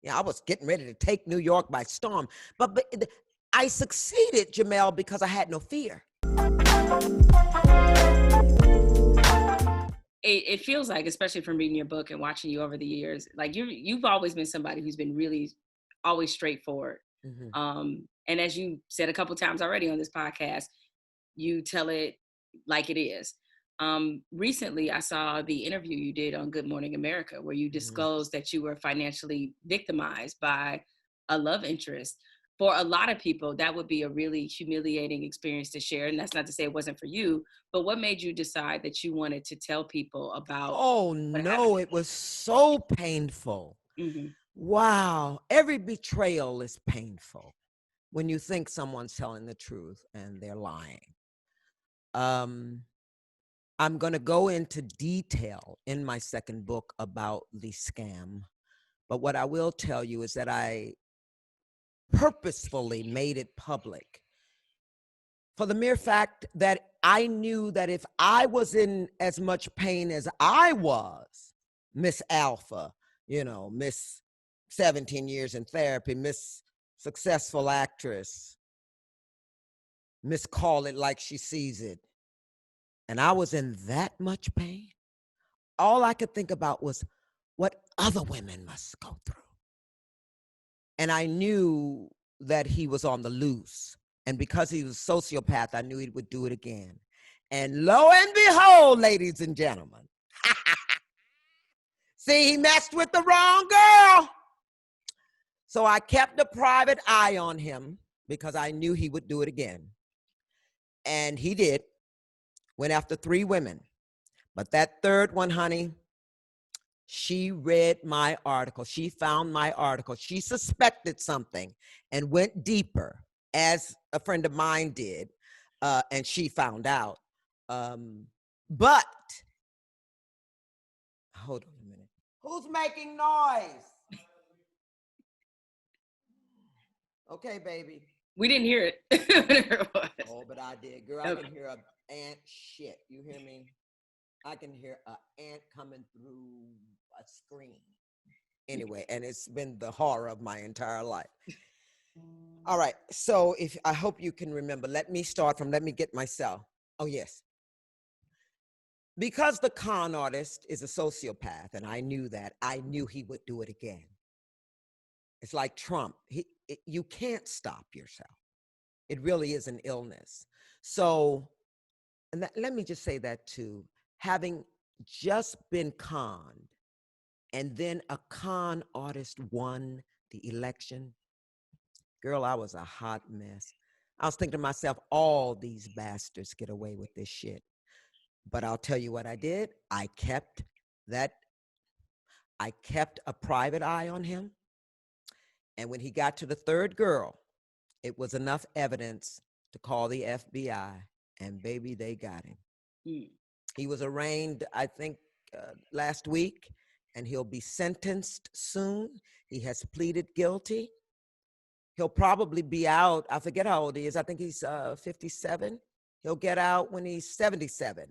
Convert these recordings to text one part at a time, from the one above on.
Yeah, I was getting ready to take New York by storm. But I succeeded, Jemele, because I had no fear. It feels like, especially from reading your book and watching you over the years, like you've always been somebody who's been really always straightforward. Mm-hmm. And as you said a couple times already on this podcast, you tell it like it is. Recently, I saw the interview you did on Good Morning America, where you Mm-hmm. disclosed that you were financially victimized by a love interest. For a lot of people, that would be a really humiliating experience to share. And that's not to say it wasn't for you, but what made you decide that you wanted to tell people about Oh, what happened no, it was so painful. to you? Wow. Every betrayal is painful when you think someone's telling the truth and they're lying. Um, I'm going to go into detail in my second book about the scam. But what I will tell you is that I purposefully made it public for the mere fact that I knew that if I was in as much pain as I was, Miss Alpha, Miss 17 years in therapy, Miss Successful Actress, Miss Call It Like She Sees It, and I was in that much pain, all I could think about was what other women must go through. And I knew that he was on the loose. And because he was a sociopath, I knew he would do it again. And lo and behold, ladies and gentlemen, see, he messed with the wrong girl. So I kept a private eye on him because I knew he would do it again. And he did. Went after 3 women. But that third one, honey, she read my article. She found my article. She suspected something and went deeper, as a friend of mine did, and she found out. But, hold on a minute. Who's making noise? Okay, baby. We didn't hear it. Whatever it was. Oh, but I did. Girl, I can hear an ant shit. You hear me? I can hear an ant coming through a screen. Anyway, and it's been the horror of my entire life. All right. So I hope you can remember. Let me get myself. Oh, yes. Because the con artist is a sociopath, and I knew that, I knew he would do it again. It's like Trump. You can't stop yourself. It really is an illness. So, and let me just say that too. Having just been conned, and then a con artist won the election, girl, I was a hot mess. I was thinking to myself, all these bastards get away with this shit. But I'll tell you what I did. I kept a private eye on him. And when he got to the third girl, it was enough evidence to call the FBI. And baby, they got him. He was arraigned, I think, last week, and he'll be sentenced soon. He has pleaded guilty. He'll probably be out. I forget how old he is. I think he's 57. He'll get out when he's 77.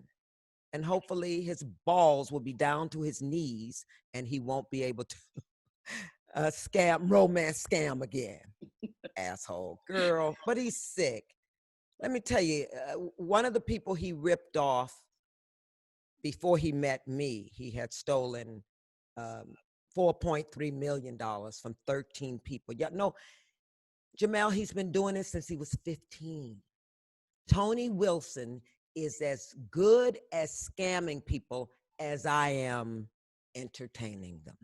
And hopefully his balls will be down to his knees and he won't be able to romance scam again. Asshole. Girl, but he's sick. Let me tell you, one of the people he ripped off before he met me, he had stolen $4.3 million from 13 people. Yeah, no, Jemele, he's been doing this since he was 15. Tony Wilson is as good at scamming people as I am entertaining them.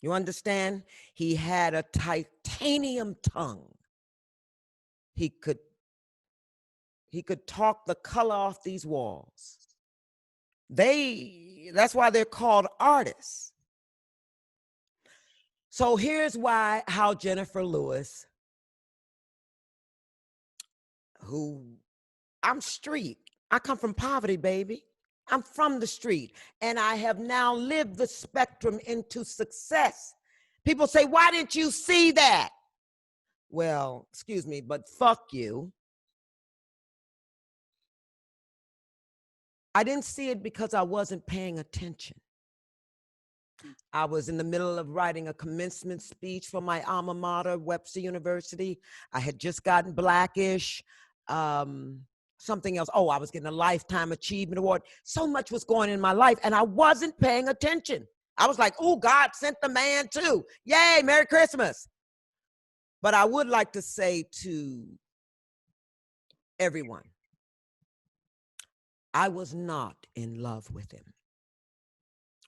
You understand? He had a titanium tongue. He could talk the color off these walls. That's why they're called artists. So here's how Jenifer Lewis, I'm street. I come from poverty, baby. I'm from the street. And I have now lived the spectrum into success. People say, why didn't you see that? Well, excuse me, but fuck you. I didn't see it because I wasn't paying attention. I was in the middle of writing a commencement speech for my alma mater, Webster University. I had just gotten Blackish, something else. Oh, I was getting a Lifetime Achievement Award. So much was going in my life, and I wasn't paying attention. I was like, oh, God sent the man too. Yay, Merry Christmas. But I would like to say to everyone, I was not in love with him.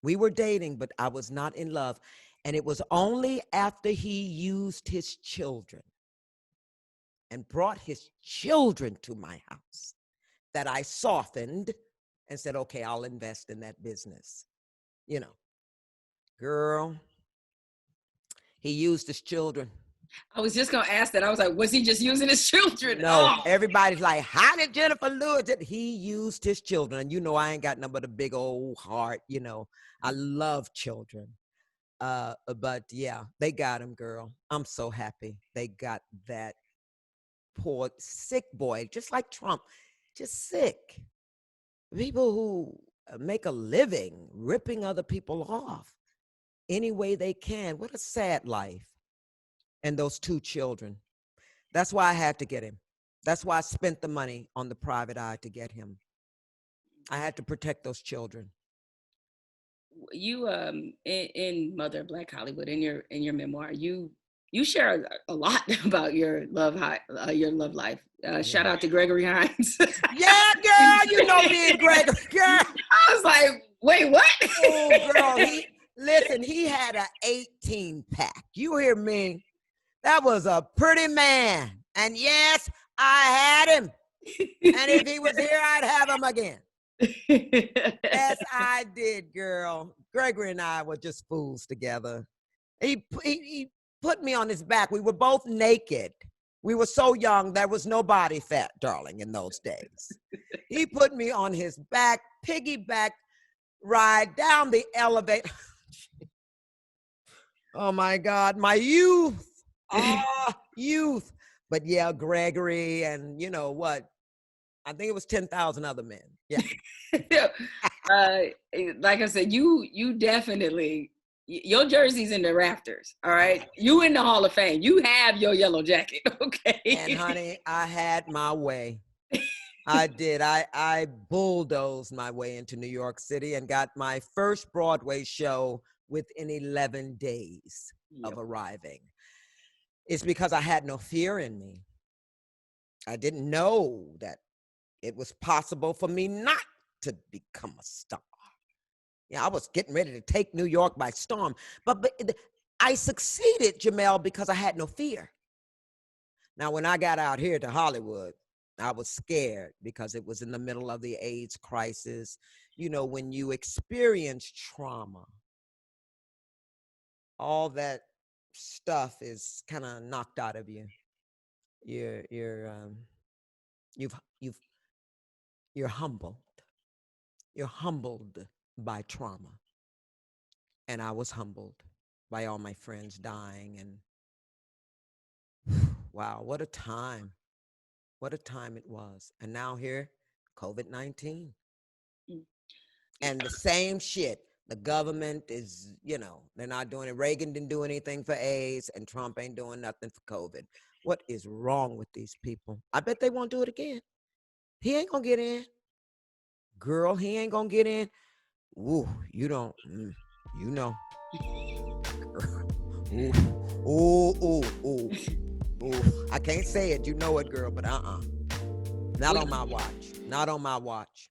We were dating, but I was not in love. And it was only after he used his children and brought his children to my house that I softened and said, okay, I'll invest in that business. You know, girl, he used his children. I was just gonna ask that. I was like, was he just using his children? No, everybody's like, how did Jenifer Lewis? He used his children. And you know, I ain't got nothing but a big old heart. You know, I love children. But yeah, they got him, girl. I'm so happy they got that poor sick boy, just like Trump, just sick. People who make a living ripping other people off any way they can. What a sad life. And those two children. That's why I had to get him. That's why I spent the money on the private eye to get him. I had to protect those children. You in Mother of Black Hollywood, in your memoir, you share a lot about your love life. Shout out to Gregory Hines. Yeah, girl, you know me and Gregory, girl. I was like, wait, what? Oh, girl, he had an 18-pack. You hear me? That was a pretty man. And yes, I had him. And if he was here, I'd have him again. Yes, I did, girl. Gregory and I were just fools together. He put me on his back. We were both naked. We were so young, there was no body fat, darling, in those days. He put me on his back, piggyback ride down the elevator. Oh my God, my youth. Youth. But yeah, Gregory, and you know what? I think it was 10,000 other men. Yeah. Like I said, you definitely, your jersey's in the rafters. All right. You in the Hall of Fame. You have your yellow jacket. Okay. And honey, I had my way. I did. I bulldozed my way into New York City and got my first Broadway show within 11 days of arriving. It's because I had no fear in me. I didn't know that it was possible for me not to become a star. Yeah, I was getting ready to take New York by storm. But I succeeded, Jemele, because I had no fear. Now, when I got out here to Hollywood, I was scared because it was in the middle of the AIDS crisis. You know, when you experience trauma, all that stuff is kind of knocked out of you. You're humbled. You're humbled by trauma. And I was humbled by all my friends dying. And wow, what a time. What a time it was. And now here, COVID-19. And the same shit. The government is, you know, they're not doing it. Reagan didn't do anything for AIDS, and Trump ain't doing nothing for COVID. What is wrong with these people? I bet they won't do it again. He ain't gonna get in. Girl, he ain't gonna get in. Ooh, you don't, you know. Ooh. I can't say it, you know it, girl, but Not on my watch. Not on my watch.